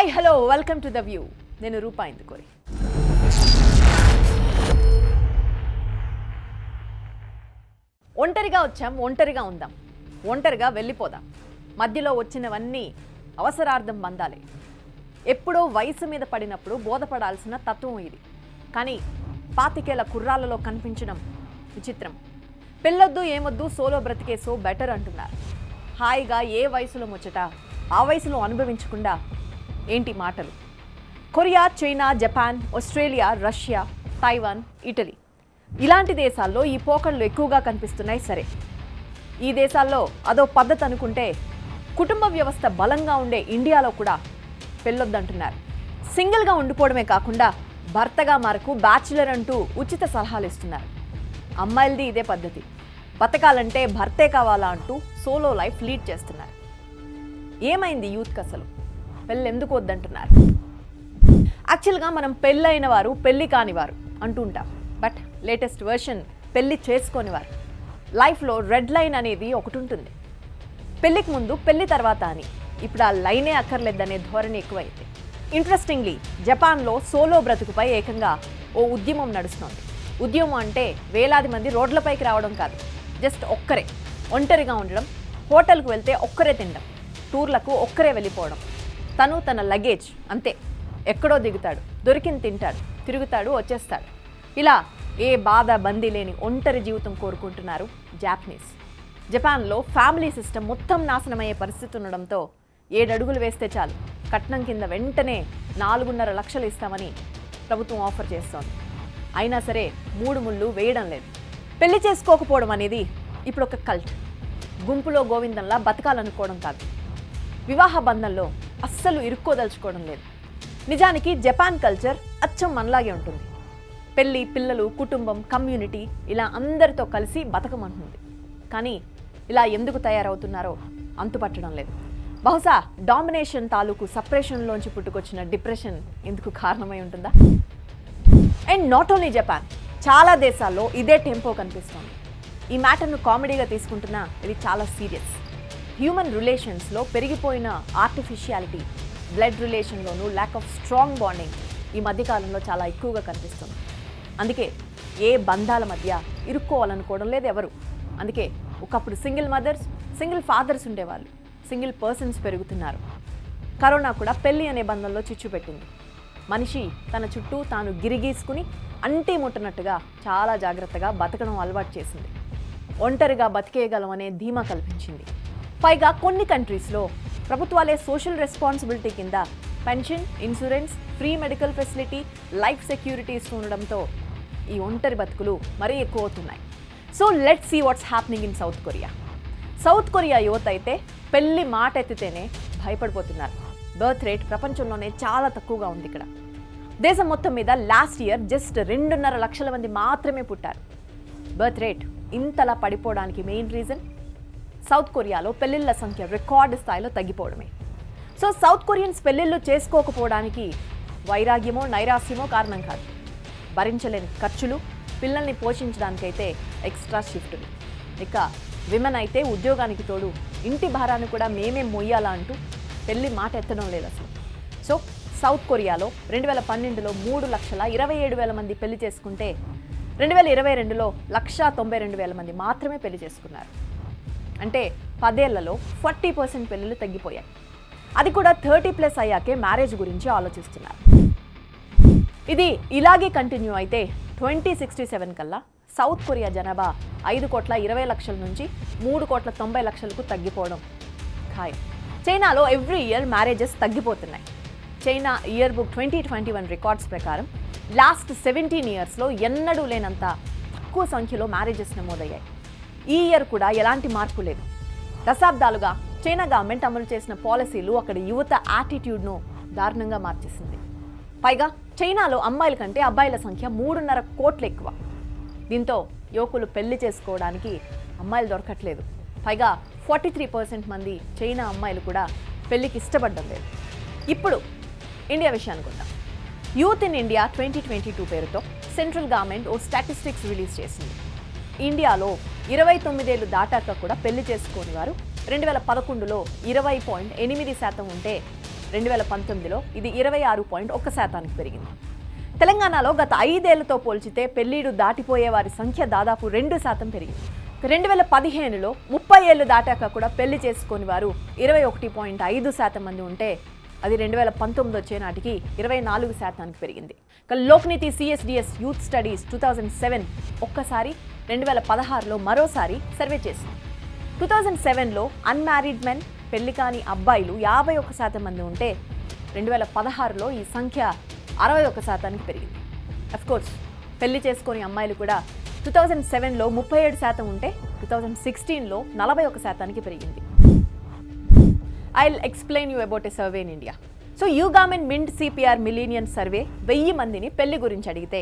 Hi hello welcome to the view. నేను రూపా ఇందుకోరి. ఒంటరిగా వచ్చాం, ఒంటరిగా ఉందాం, ఒంటరిగా వెళ్ళిపోదాం. మధ్యలో వచ్చినవన్నీ అవసరార్థం బంధాలే. ఎప్పుడో వయసు మీద పడినప్పుడు బోధపడాల్సిన తత్వం ఇది. కానీ పాతికేళ్ల కుర్రాళ్ళలో కనిపించడం విచిత్రం. పెళ్ళొద్దు ఏమొద్దు, సోలో బ్రతికేసో బెటర్ అంటున్నారు. హాయిగా ఏ వయసులో ముచ్చట ఆ వయసులో అనుభవించకుండా ఏంటి మాటలు. Korea, China, Japan, Australia, Russia, Taiwan, Italy ఇలాంటి దేశాల్లో ఈ పోకళ్ళు ఎక్కువగా కనిపిస్తున్నాయి. సరే, ఈ దేశాల్లో అదో పద్ధతి అనుకుంటే కుటుంబ వ్యవస్థ బలంగా ఉండే ఇండియాలో కూడా పెళ్ళొద్దంటున్నారు. సింగిల్గా ఉండిపోవడమే కాకుండా భర్తగా మారకు బ్యాచులర్ అంటూ ఉచిత సలహాలు ఇస్తున్నారు. అమ్మాయిలది ఇదే పద్ధతి. బతకాలంటే భర్తే కావాలా అంటూ సోలో లైఫ్ లీడ్ చేస్తున్నారు. ఏమైంది యూత్కి అసలు? పెళ్ళి ఎందుకు వద్దంటున్నారు? యాక్చువల్గా మనం పెళ్ళైన వారు, పెళ్ళి కానివారు అంటూ ఉంటాం. బట్ లేటెస్ట్ వర్షన్ పెళ్ళి చేసుకోనివారు. లైఫ్లో రెడ్ లైన్ అనేది ఒకటి ఉంటుంది. పెళ్ళికి ముందు, పెళ్ళి తర్వాత అని. ఇప్పుడు ఆ లైనే అక్కర్లేదనే ధోరణి ఎక్కువైంది. ఇంట్రెస్టింగ్లీ జపాన్లో సోలో బ్రతుకుపై ఏకంగా ఓ ఉద్యమం నడుస్తోంది. ఉద్యమం అంటే వేలాది మంది రోడ్లపైకి రావడం కాదు. జస్ట్ ఒక్కరే ఒంటరిగా ఉండడం, హోటల్కు వెళ్తే ఒక్కరే తినడం, టూర్లకు ఒక్కరే వెళ్ళిపోవడం. తను తన లగేజ్ అంతే. ఎక్కడో దిగుతాడు, దొరికింది తింటాడు, తిరుగుతాడు, వచ్చేస్తాడు. ఇలా ఏ బాధ బందీ లేని ఒంటరి జీవితం కోరుకుంటున్నారు జాపనీస్. జపాన్లో ఫ్యామిలీ సిస్టమ్ మొత్తం నాశనమయ్యే పరిస్థితి ఉండడంతో 7 అడుగులు వేస్తే చాలు కట్నం కింద వెంటనే 4.5 లక్షలు ఇస్తామని ప్రభుత్వం ఆఫర్ చేస్తోంది. అయినా సరే 3 ముళ్ళు వేయడం లేదు. పెళ్లి చేసుకోకపోవడం అనేది ఇప్పుడు ఒక కల్ట్. గుంపులో గోవిందంలా బతకాలనుకోవడం కాదు. వివాహ బంధంలో అస్సలు ఇరుక్కోదలుచుకోవడం లేదు. నిజానికి జపాన్ కల్చర్ అచ్చం మనలాగే ఉంటుంది. పెళ్ళి, పిల్లలు, కుటుంబం, కమ్యూనిటీ ఇలా అందరితో కలిసి బతకమంటుంది. కానీ ఇలా ఎందుకు తయారవుతున్నారో అంతుపట్టడం లేదు. బహుశా డామినేషన్ తాలూకు సపరేషన్లోంచి పుట్టుకొచ్చిన డిప్రెషన్ ఇందుకు కారణమై ఉంటుందా? అండ్ నాట్ ఓన్లీ జపాన్, చాలా దేశాల్లో ఇదే టెంపో కనిపిస్తోంది. ఈ మ్యాటర్ను కామెడీగా తీసుకుంటున్నా ఇది చాలా సీరియస్. హ్యూమన్ రిలేషన్స్లో పెరిగిపోయిన ఆర్టిఫిషియాలిటీ, బ్లడ్ రిలేషన్లోనూ ల్యాక్ ఆఫ్ స్ట్రాంగ్ బాండింగ్ ఈ మధ్యకాలంలో చాలా ఎక్కువగా కనిపిస్తుంది. అందుకే ఏ బంధాల మధ్య ఇరుక్కోవాలనుకోవడం లేదు ఎవరు. అందుకే ఒకప్పుడు సింగిల్ మదర్స్, సింగిల్ ఫాదర్స్ ఉండేవాళ్ళు. సింగిల్ పర్సన్స్ పెరుగుతున్నారు. కరోనా కూడా పెళ్ళి అనే బంధంలో చిచ్చు పెట్టింది. మనిషి తన చుట్టూ తాను గిరిగీసుకుని అంటీ ముట్టనట్టుగా చాలా జాగ్రత్తగా బతకడం అలవాటు చేసింది. ఒంటరిగా బతికేయగలం అనే ధీమా కల్పించింది. పైగా కొన్ని కంట్రీస్లో ప్రభుత్వాలే సోషల్ రెస్పాన్సిబిలిటీ కింద pension, insurance, free medical facility, life security ఉండడంతో ఈ ఒంటరి బతుకులు మరీ ఎక్కువ అవుతున్నాయి. So let's see what's happening in South Korea. South Korea యువత అయితే పెళ్లి మాట ఎత్తితేనే భయపడిపోతున్నారు. బర్త్ రేట్ ప్రపంచంలోనే చాలా తక్కువగా ఉంది ఇక్కడ. దేశం మొత్తం మీద లాస్ట్ ఇయర్ జస్ట్ 2.5 లక్షల మంది మాత్రమే పుట్టారు. బర్త్ రేట్ ఇంతలా పడిపోవడానికి మెయిన్ రీజన్ సౌత్ కొరియాలో పెళ్లిళ్ల సంఖ్య రికార్డు స్థాయిలో తగ్గిపోవడమే. సో సౌత్ కొరియన్స్ పెళ్లిళ్ళు చేసుకోకపోవడానికి వైరాగ్యమో, నైరాస్యమో కారణం కాదు. భరించలేని ఖర్చులు, పిల్లల్ని పోషించడానికైతే ఎక్స్ట్రా షిఫ్టులు, ఇక విమెన్ అయితే ఉద్యోగానికి తోడు ఇంటి భారాన్ని కూడా మేమే మొయ్యాలా అంటూ పెళ్లి మాట ఎత్తడం లేదు అసలు. సో సౌత్ కొరియాలో 2012లో 3,27,000 మంది పెళ్లి చేసుకుంటే 2022లో 1,92,000 మంది మాత్రమే పెళ్లి చేసుకున్నారు. అంటే 10 ఏళ్లలో 40% పెళ్లిళ్ళు తగ్గిపోయాయి. అది కూడా 30+ అయ్యాకే మ్యారేజ్ గురించి ఆలోచిస్తున్నారు. ఇది ఇలాగే కంటిన్యూ అయితే 2067 కల్లా సౌత్ కొరియా జనాభా 5,20,00,000 నుంచి 3,90,00,000కు తగ్గిపోవడం ఖాయం. చైనాలో ఎవ్రీ ఇయర్ మ్యారేజెస్ తగ్గిపోతున్నాయి. చైనా ఇయర్ బుక్ 2021 రికార్డ్స్ ప్రకారం లాస్ట్ 17 ఇయర్స్లో ఎన్నడూ లేనంత తక్కువ సంఖ్యలో మ్యారేజెస్ నమోదయ్యాయి. ఈ ఇయర్ కూడా ఎలాంటి మార్పు లేదు. దశాబ్దాలుగా చైనా గవర్నమెంట్ అమలు చేసిన పాలసీలు అక్కడ యువత యాటిట్యూడ్ను దారుణంగా మార్చేసింది. పైగా చైనాలో అమ్మాయిల కంటే అబ్బాయిల సంఖ్య 3.5 కోట్లు ఎక్కువ. దీంతో యువకులు పెళ్లి చేసుకోవడానికి అమ్మాయిలు దొరకట్లేదు. పైగా 43% మంది చైనా అమ్మాయిలు కూడా పెళ్లికి ఇష్టపడడం లేదు. ఇప్పుడు ఇండియా విషయానికి వద్దాం. యూత్ ఇన్ ఇండియా 2022 పేరుతో సెంట్రల్ గవర్నమెంట్ ఓ స్టాటిస్టిక్స్ రిలీజ్ చేసింది. ఇండియాలో 29 ఏళ్లు దాటాక కూడా పెళ్లి చేసుకోని వారు 2011లో 20.8% ఉంటే 2019లో ఇది 26.1% పెరిగింది. తెలంగాణలో గత 5 ఏళ్లతో పోల్చితే పెళ్లిడు దాటిపోయే వారి సంఖ్య దాదాపు 2% పెరిగింది. 2015లో 30 ఏళ్లు దాటాక కూడా పెళ్లి చేసుకోని వారు 21.5% మంది ఉంటే అది 2019 వచ్చే నాటికి 24% పెరిగింది. లోక్నీతి సిఎస్డిఎస్ యూత్ స్టడీస్ 2007 ఒక్కసారి 2016లో మరోసారి సర్వే చేసింది. 2007లో అన్మ్యారీడ్ మెన్ పెళ్లి కాని అబ్బాయిలు 51% మంది ఉంటే 2016లో ఈ సంఖ్య 61% పెరిగింది. అఫ్కోర్స్ పెళ్లి చేసుకొని అమ్మాయిలు కూడా 2007లో 37% ఉంటే 2016లో 41% పెరిగింది. I'll explain you about a survey in India. So YouGov Mint CPR Millennium Survey 1000 మందిని పెళ్లి గురించి అడిగితే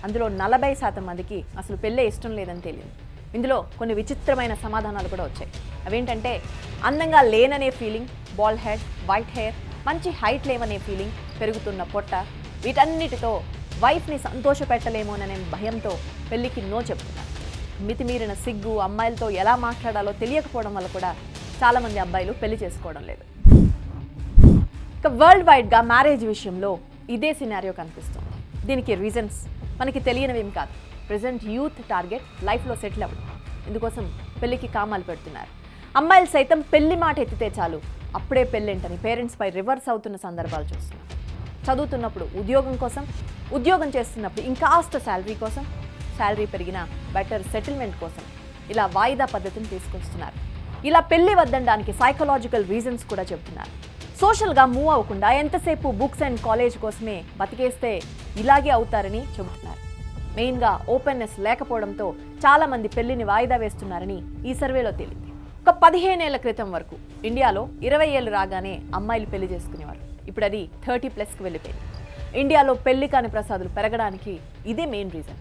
అందులో 40% మందికి అసలు పెళ్ళే ఇష్టం లేదని తెలియదు. ఇందులో కొన్ని విచిత్రమైన సమాధానాలు కూడా వచ్చాయి. అవేంటంటే అందంగా లేననే feeling, bald head, white hair, మంచి హైట్ లేవనే ఫీలింగ్, పెరుగుతున్న పొట్ట, వీటన్నిటితో వైఫ్ని సంతోషపెట్టలేమోననే భయంతో పెళ్లికి నో చెప్తున్నారు. మితిమీరిన సిగ్గు, అమ్మాయిలతో ఎలా మాట్లాడాలో తెలియకపోవడం వల్ల కూడా చాలామంది అబ్బాయిలు పెళ్లి చేసుకోవడం లేదు. ఇక వరల్డ్ వైడ్గా మ్యారేజ్ విషయంలో ఇదే సినారియో కనిపిస్తుంది. దీనికి రీజన్స్ మనకి తెలియనివేం కాదు. ప్రెజెంట్ యూత్ టార్గెట్ లైఫ్లో సెటిల్ అవ్వడం, ఇందుకోసం పెళ్లికి కామాలు పెడుతున్నారు. అమ్మాయిలు సైతం పెళ్లి మాట ఎత్తితే చాలు అప్పుడే పెళ్ళేంటని పేరెంట్స్పై రివర్స్ అవుతున్న సందర్భాలు చూస్తున్నాం. చదువుతున్నప్పుడు ఉద్యోగం కోసం, ఉద్యోగం చేస్తున్నప్పుడు ఇంకాస్త శాలరీ కోసం, శాలరీ పెరిగిన బెటర్ సెటిల్మెంట్ కోసం ఇలా వాయిదా పద్ధతిని తీసుకొస్తున్నారు. ఇలా పెళ్లి వద్దనడానికి సైకలాజికల్ రీజన్స్ కూడా చెబుతున్నారు. సోషల్గా మూవ్ అవ్వకుండా ఎంతసేపు బుక్స్ అండ్ కాలేజ్ కోసమే బతికేస్తే ఇలాగే అవుతారని చెబుతున్నారు. మెయిన్గా ఓపెన్నెస్ లేకపోవడంతో చాలామంది పెళ్లిని వాయిదా వేస్తున్నారని ఈ సర్వేలో తేలింది. ఒక 15 ఏళ్ల క్రితం వరకు ఇండియాలో 20 ఏళ్ళు రాగానే అమ్మాయిలు పెళ్లి చేసుకునేవారు. ఇప్పుడు అది 30+కి వెళ్ళిపోయింది. ఇండియాలో పెళ్లి కాని ప్రసాదులు పెరగడానికి ఇదే మెయిన్ రీజన్.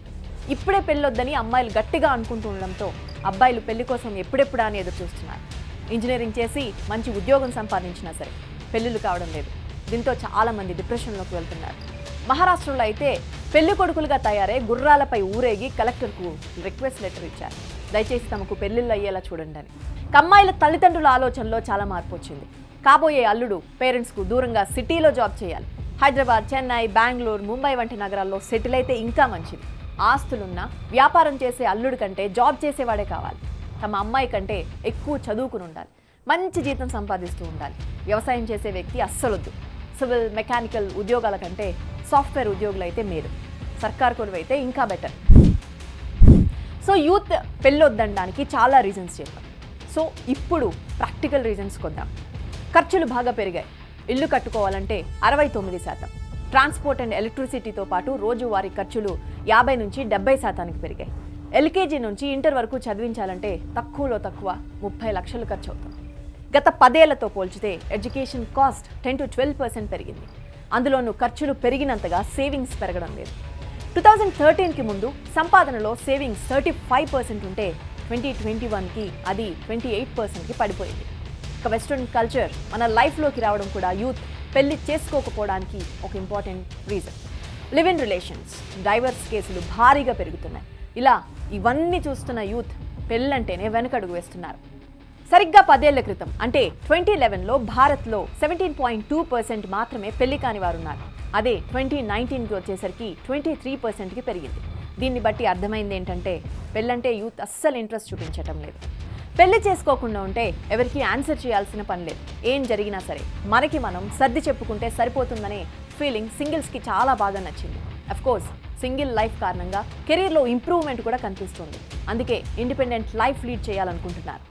ఇప్పుడే పెళ్ళొద్దని అమ్మాయిలు గట్టిగా అనుకుంటూ ఉండడంతో అబ్బాయిలు పెళ్లి కోసం ఎప్పుడెప్పుడా అని ఎదురు చూస్తున్నారు. ఇంజనీరింగ్ చేసి మంచి ఉద్యోగం సంపాదించినా సరే పెళ్లిళ్ళు కావడం లేదు. దీంతో చాలామంది డిప్రెషన్లోకి వెళ్తున్నారు. మహారాష్ట్రలో అయితే పెళ్లి కొడుకులుగా తయారై గుర్రాలపై ఊరేగి కలెక్టర్కు రిక్వెస్ట్ లెటర్ ఇచ్చారు. దయచేసి తమకు పెళ్లిళ్ళు అయ్యేలా చూడండి అని. అమ్మాయిల తల్లిదండ్రుల ఆలోచనలో చాలా మార్పు వచ్చింది. కాబోయే అల్లుడు పేరెంట్స్కు దూరంగా సిటీలో జాబ్ చేయాలి. హైదరాబాద్, చెన్నై, బెంగళూరు, ముంబై వంటి నగరాల్లో సెటిల్ అయితే ఇంకా మంచిది. ఆస్తులున్న వ్యాపారం చేసే అల్లుడి కంటే జాబ్ చేసేవాడే కావాలి. తమ అమ్మాయి కంటే ఎక్కువ చదువుకుని ఉండాలి. మంచి జీతం సంపాదిస్తూ ఉండాలి. వ్యవసాయం చేసే వ్యక్తి అస్సలొద్దు. సివిల్, మెకానికల్ ఉద్యోగాల కంటే సాఫ్ట్వేర్ ఉద్యోగులు అయితే మేలు. సర్కార్ కొలువు అయితే ఇంకా బెటర్. సో యూత్ పెళ్ళొద్దనడానికి చాలా రీజన్స్ చెప్పారు. సో ఇప్పుడు ప్రాక్టికల్ రీజన్స్ కొద్దాం. ఖర్చులు బాగా పెరిగాయి. ఇల్లు కట్టుకోవాలంటే 69%, ట్రాన్స్పోర్ట్ అండ్ ఎలక్ట్రిసిటీతో పాటు రోజువారీ ఖర్చులు 50 నుంచి 70%కి పెరిగాయి. ఎల్కేజీ నుంచి ఇంటర్ వరకు చదివించాలంటే తక్కువలో తక్కువ 30 లక్షలు ఖర్చు అవుతుంది. గత 10 ఏళ్లతో పోల్చితే ఎడ్యుకేషన్ కాస్ట్ 10 to 12% పెరిగింది. అందులోనూ ఖర్చులు పెరిగినంతగా సేవింగ్స్ పెరగడం లేదు. 2013కి ముందు సంపాదనలో సేవింగ్స్ 35% ఉంటే 2021కి అది 28%కి పడిపోయింది. ఇక వెస్ట్రన్ కల్చర్ మన లైఫ్లోకి రావడం కూడా యూత్ పెళ్లి చేసుకోకపోవడానికి ఒక important reason. Live in relations, divorce కేసులు భారీగా పెరుగుతున్నాయి. ఇలా ఇవన్నీ చూస్తున్న యూత్ పెళ్ళంటేనే వెనకడుగు వేస్తున్నారు. సరిగ్గా 10 ఏళ్ల క్రితం అంటే 2011లో భారత్లో 17.2% మాత్రమే పెళ్లి కాని వారు ఉన్నారు. అదే 2019కి వచ్చేసరికి 23%కి పెరిగింది. దీన్ని బట్టి అర్థమైంది ఏంటంటే పెళ్ళంటే యూత్ అస్సలు ఇంట్రెస్ట్ చూపించటం లేదు. పెళ్లి చేసుకోకుండా ఉంటే ఎవరికి ఆన్సర్ చేయాల్సిన పని లేదు. ఏం జరిగినా సరే మనకి మనం సర్ది చెప్పుకుంటే సరిపోతుందనే ఫీలింగ్ సింగిల్స్కి చాలా బాగా నచ్చింది. అఫ్కోర్స్ సింగిల్ లైఫ్ కారణంగా కెరీర్లో ఇంప్రూవ్మెంట్ కూడా కనిపిస్తుంది. అందుకే ఇండిపెండెంట్ లైఫ్ లీడ్ చేయాలనుకుంటున్నారు.